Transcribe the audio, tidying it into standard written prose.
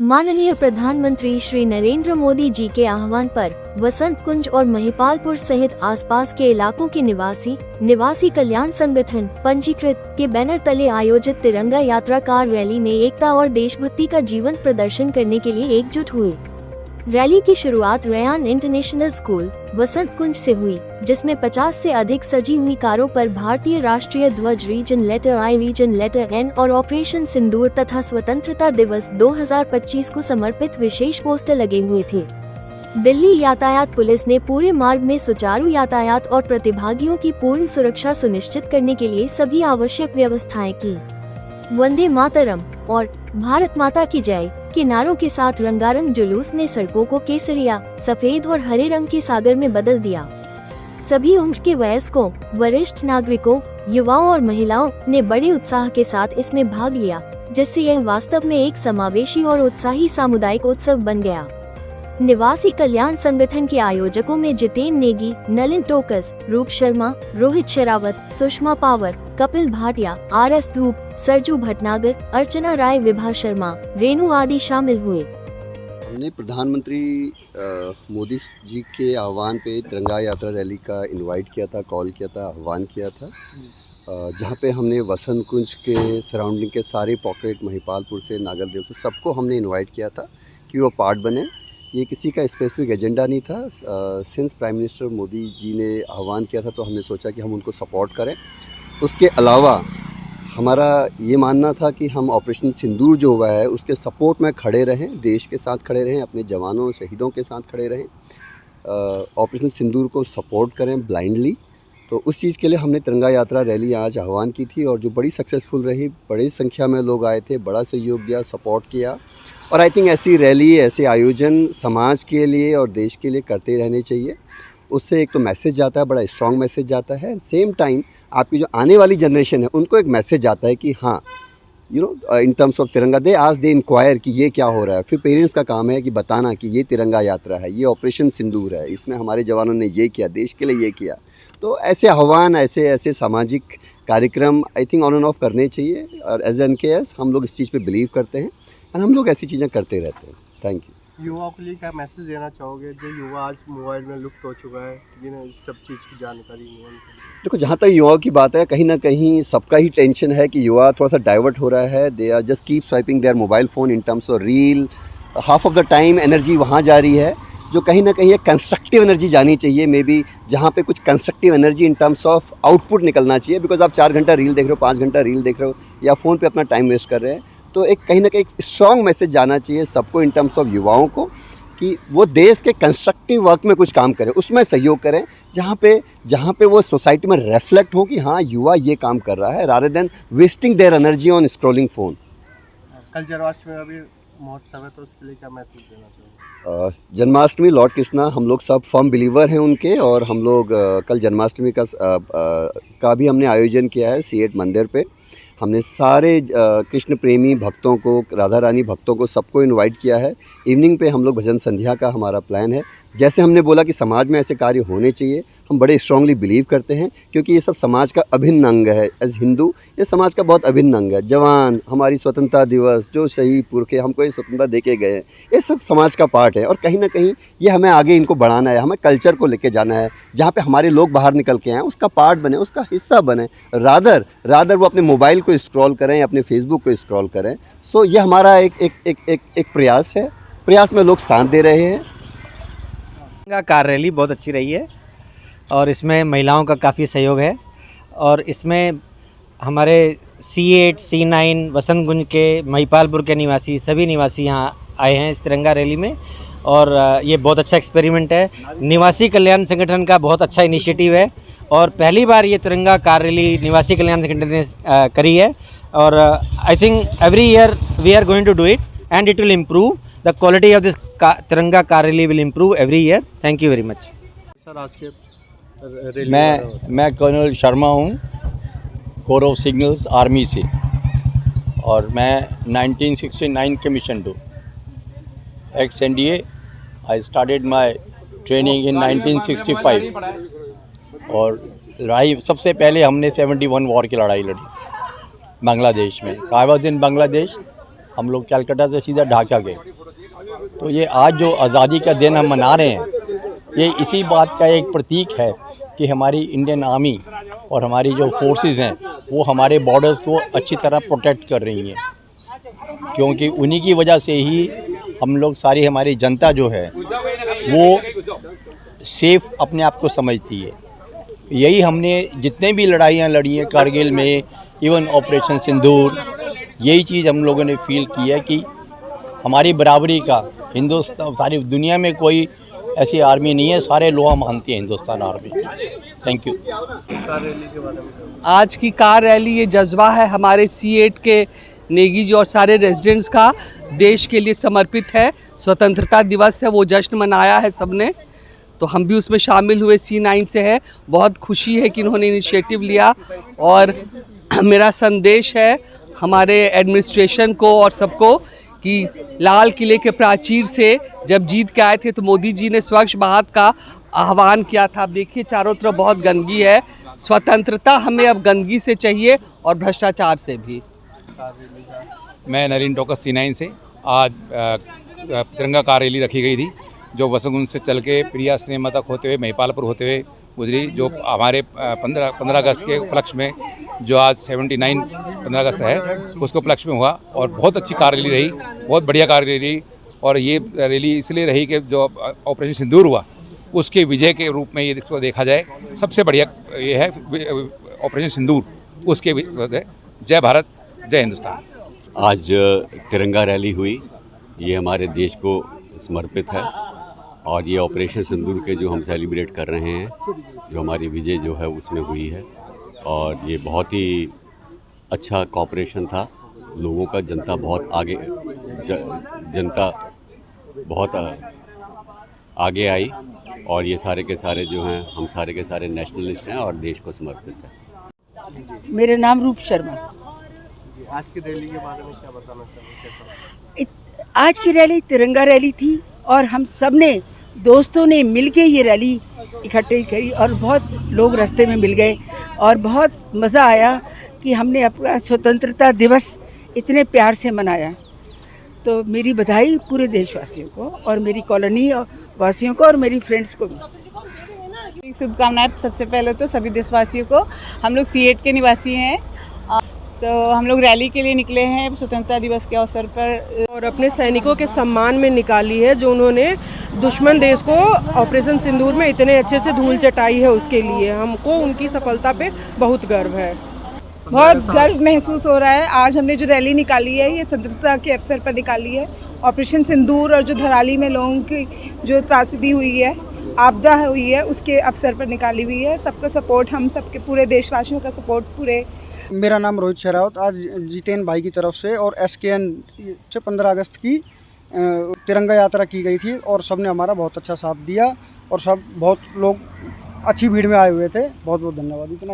माननीय प्रधानमंत्री श्री नरेंद्र मोदी जी के आह्वान पर वसंत कुंज और महिपालपुर सहित आसपास के इलाकों के निवासी कल्याण संगठन पंजीकृत के बैनर तले आयोजित तिरंगा यात्रा कार रैली में एकता और देशभक्ति का जीवंत प्रदर्शन करने के लिए एकजुट हुए। रैली की शुरुआत रयान इंटरनेशनल स्कूल वसंत कुंज से हुई, जिसमें 50 से अधिक सजी हुई कारों पर भारतीय राष्ट्रीय ध्वज, region letter I, region letter N और ऑपरेशन सिंदूर तथा स्वतंत्रता दिवस 2025 को समर्पित विशेष पोस्टर लगे हुए थे। दिल्ली यातायात पुलिस ने पूरे मार्ग में सुचारू यातायात और प्रतिभागियों की पूर्ण सुरक्षा सुनिश्चित करने के लिए सभी आवश्यक व्यवस्थाएं की। वंदे मातरम और भारत माता की जय के नारों के साथ रंगारंग जुलूस ने सड़कों को केसरिया, सफेद और हरे रंग के सागर में बदल दिया। सभी उम्र के वयस्कों, वरिष्ठ नागरिकों, युवाओं और महिलाओं ने बड़े उत्साह के साथ इसमें भाग लिया, जिससे यह वास्तव में एक समावेशी और उत्साही सामुदायिक उत्सव बन गया। निवासी कल्याण संगठन के आयोजकों में जितेन नेगी, नलिन टोकस, रूप शर्मा, रोहित शेरावत, सुषमा पावर, कपिल भाटिया, RS धूप, सरजू भटनागर, अर्चना राय, विभा शर्मा, रेणु आदि शामिल हुए। हमने प्रधानमंत्री मोदी जी के आह्वान पे तिरंगा यात्रा रैली का इनवाइट किया था, कॉल किया था, आह्वान किया था, जहाँ पे हमने वसंत कुंज के सराउंडिंग के सारे पॉकेट, महिपालपुर से, नागरदेव से सबको हमने इनवाइट किया था कि वो पार्ट बने। ये किसी का स्पेसिफिक एजेंडा नहीं था। Since prime minister Modi ji ने आह्वान किया था तो हमने सोचा कि हम उनको सपोर्ट करें। उसके अलावा हमारा ये मानना था कि हम ऑपरेशन सिंदूर जो हुआ है उसके सपोर्ट में खड़े रहें, देश के साथ खड़े रहें, अपने जवानों शहीदों के साथ खड़े रहें, ऑपरेशन सिंदूर को सपोर्ट करें ब्लाइंडली। तो उस चीज़ के लिए हमने तिरंगा यात्रा रैली आज आह्वान की थी और जो बड़ी सक्सेसफुल रही। बड़ी संख्या में लोग आए थे, बड़ा सहयोग दिया, सपोर्ट किया। और आई थिंक ऐसी रैली, ऐसे आयोजन समाज के लिए और देश के लिए करते रहने चाहिए। उससे एक तो मैसेज जाता है, बड़ा स्ट्रॉन्ग मैसेज जाता है। सेम टाइम आपकी जो आने वाली जनरेशन है उनको एक मैसेज जाता है कि हाँ, इन टर्म्स ऑफ तिरंगा दे आज दे इंक्वायर कि ये क्या हो रहा है। फिर पेरेंट्स का काम है कि बताना कि ये तिरंगा यात्रा है, ये ऑपरेशन सिंदूर है, इसमें हमारे जवानों ने ये किया, देश के लिए ये किया। तो ऐसे आह्वान, ऐसे सामाजिक कार्यक्रम I think on end of करने चाहिए। और एज एन के हम लोग इस चीज़ पे बिलीव करते हैं और हम लोग ऐसी चीज़ें करते रहते हैं। Thank you. युवाओं के लिए क्या मैसेज देना चाहोगे, जो युवा आज मोबाइल में लुप्त हो चुका है, जिन्हें इस सब चीज़ की जानकारी नहीं है? देखो, जहाँ तक युवाओं की बात है, कहीं ना कहीं सबका ही टेंशन है कि युवा थोड़ा सा डाइवर्ट हो रहा है। They are just keep swiping their mobile phone in terms of reel. Half of the time energy वहाँ जा रही है जो कहीं ना कहीं एक कंस्ट्रक्टिव एनर्जी जानी चाहिए। मे बी जहाँ पे कुछ constructive energy in terms of output निकलना चाहिए। बिकॉज आप 4 घंटा रील देख रहे हो, 5 घंटा रील देख रहे हो या फ़ोन पर अपना टाइम वेस्ट कर रहे हैं। तो एक कहीं ना कहीं एक स्ट्रॉन्ग मैसेज जाना चाहिए सबको इन टर्म्स ऑफ युवाओं को कि वो देश के कंस्ट्रक्टिव वर्क में कुछ काम करें, उसमें सहयोग करें, जहाँ पे वो सोसाइटी में रिफ्लेक्ट हो कि हाँ, युवा ये काम कर रहा है, rather than wasting their energy on scrolling phone. कल जन्माष्टमी अभी महोत्सव है, तो उसके लिए क्या मैसेज देना चाहिए? जन्माष्टमी, लॉर्ड कृष्णा, हम लोग सब फर्म बिलीवर हैं उनके। और हम लोग कल जन्माष्टमी का भी हमने आयोजन किया है C8 मंदिर पे। हमने सारे कृष्ण प्रेमी भक्तों को, राधा रानी भक्तों को, सबको इनवाइट किया है। इवनिंग पे हम लोग भजन संध्या का हमारा प्लान है। जैसे हमने बोला कि समाज में ऐसे कार्य होने चाहिए, हम बड़े स्ट्रांगली बिलीव करते हैं क्योंकि ये सब समाज का अभिन्न अंग है। एज हिंदू ये समाज का बहुत अभिन्न अंग है। जवान, हमारी स्वतंत्रता दिवस, जो शहीद पुरखे हमको ये स्वतंत्रता दे के गए हैं, ये सब समाज का पार्ट है। और कहीं ना कहीं ये हमें आगे इनको बढ़ाना है, हमें कल्चर को लेके जाना है। जहाँ पे हमारे लोग बाहर निकल के आए उसका पार्ट बने, उसका हिस्सा बने, रादर वो अपने मोबाइल को स्क्रॉल करें, अपने फेसबुक को स्क्रॉल करें। सो ये हमारा एक प्रयास है। प्रयास में लोग साथ दे रहे हैं। कार रैली बहुत अच्छी रही है और इसमें महिलाओं का काफ़ी सहयोग है। और इसमें हमारे C8, C9, वसंत कुंज के, महिपालपुर के निवासी, सभी निवासी यहाँ आए हैं इस तिरंगा रैली में। और ये बहुत अच्छा एक्सपेरिमेंट है। निवासी कल्याण संगठन का बहुत अच्छा इनिशिएटिव है और पहली बार ये तिरंगा कार रैली निवासी कल्याण संगठन ने करी है। और I think every year we are going to do it and it will improve the quality of this Tiranga car rally will improve every year. Thank you very much. Sir, आज के rally मैं colonel Sharma हूँ, core of signals army से, और मैं 1969 के mission 2 x NDA। I started my training in 1965 और लड़ाई सबसे पहले हमने 71 वॉर की लड़ाई लड़ी बांग्लादेश में। आई वॉज इन बांग्लादेश हम लोग कलकत्ता से सीधा ढाका गए। तो ये आज जो आज़ादी का दिन हम मना रहे हैं, ये इसी बात का एक प्रतीक है कि हमारी इंडियन आर्मी और हमारी जो फोर्सेस हैं वो हमारे बॉर्डर्स को अच्छी तरह प्रोटेक्ट कर रही हैं, क्योंकि उन्हीं की वजह से ही हम लोग सारी हमारी जनता जो है वो सेफ अपने आप को समझती है। यही हमने जितने भी लड़ाइयाँ लड़ी हैं कारगिल में, इवन ऑपरेशन सिंदूर, यही चीज़ हम लोगों ने फील की है कि हमारी बराबरी का हिंदुस्तान, सारी दुनिया में कोई ऐसी आर्मी नहीं है, सारे लोग मानते हैं Hindustan army. Thank you. Car rally के बारे में आज की कार रैली ये जज्बा है हमारे C8 के नेगी जी और सारे रेजिडेंट्स का, देश के लिए समर्पित है। स्वतंत्रता दिवस है, वो जश्न मनाया है सबने, तो हम भी उसमें शामिल हुए। C9 से है, बहुत खुशी है कि इन्होंने इनिशिएटिव लिया। और मेरा संदेश है हमारे एडमिनिस्ट्रेशन को और सबको कि लाल किले के प्राचीर से जब जीत के आए थे तो मोदी जी ने स्वच्छ भारत का आह्वान किया था। आप देखिए चारों तरफ बहुत गंदगी है, स्वतंत्रता हमें अब गंदगी से चाहिए और भ्रष्टाचार से भी। मैं नरीन टोकस C9 से आज तिरंगा कार रैली रखी गई थी, जो वसंतकुंज से चल के प्रिया सिनेमा तक होते हुए महिपालपुर होते हुए गुजरी, जो हमारे 15 अगस्त के उपलक्ष्य में, जो आज 15 अगस्त है उसके उपलक्ष्य में हुआ। और बहुत अच्छी कार रैली रही, बहुत बढ़िया कार रैली रही। और ये रैली इसलिए रही कि जो ऑपरेशन सिंदूर हुआ उसके विजय के रूप में ये इसको देखा जाए। सबसे बढ़िया ये है ऑपरेशन सिंदूर, उसके जय भारत जय हिंदुस्तान। आज तिरंगा रैली हुई, ये हमारे देश को समर्पित है और ये ऑपरेशन सिंदूर के जो हम सेलिब्रेट कर रहे हैं, जो हमारी विजय जो है उसमें हुई है। और ये बहुत ही अच्छा कॉपरेशन था लोगों का, जनता बहुत आगे आई और ये सारे के सारे जो हैं, हम सारे के सारे नेशनलिस्ट हैं और देश को समर्पित है। मेरा नाम रूप शर्मा। आज की रैली के बारे में क्या बताना चाहोगे, कैसा? आज की रैली तिरंगा रैली थी और हम सब ने दोस्तों ने मिलके ये रैली इकट्ठे करी और बहुत लोग रास्ते में मिल गए और बहुत मज़ा आया कि हमने अपना स्वतंत्रता दिवस इतने प्यार से मनाया। तो मेरी बधाई पूरे देशवासियों को और मेरी कॉलोनी वासियों को और मेरी फ्रेंड्स को भी। शुभकामनाएं सबसे पहले तो सभी देशवासियों को। हम लोग C8 के निवासी हैं, तो हम लोग रैली के लिए निकले हैं स्वतंत्रता दिवस के अवसर पर और अपने सैनिकों के सम्मान में निकाली है, जो उन्होंने दुश्मन देश को ऑपरेशन सिंदूर में इतने अच्छे से धूल चटाई है। उसके लिए हमको उनकी सफलता पे बहुत गर्व है, बहुत गर्व महसूस हो रहा है। आज हमने जो रैली निकाली है ये स्वतंत्रता के अवसर पर निकाली है। ऑपरेशन सिंदूर और जो धराली में लोगों की जो त्रासदी हुई है, आपदा हुई है, उसके अवसर पर निकाली हुई है। सबका सपोर्ट, हम सबके पूरे देशवासियों का सपोर्ट पूरे। मेरा नाम रोहित शेरावत। आज जितेन भाई की तरफ से और SKN से 15 अगस्त की तिरंगा यात्रा की गई थी और सबने हमारा बहुत अच्छा साथ दिया और सब बहुत लोग अच्छी भीड़ में आए हुए थे। बहुत बहुत धन्यवाद। इतना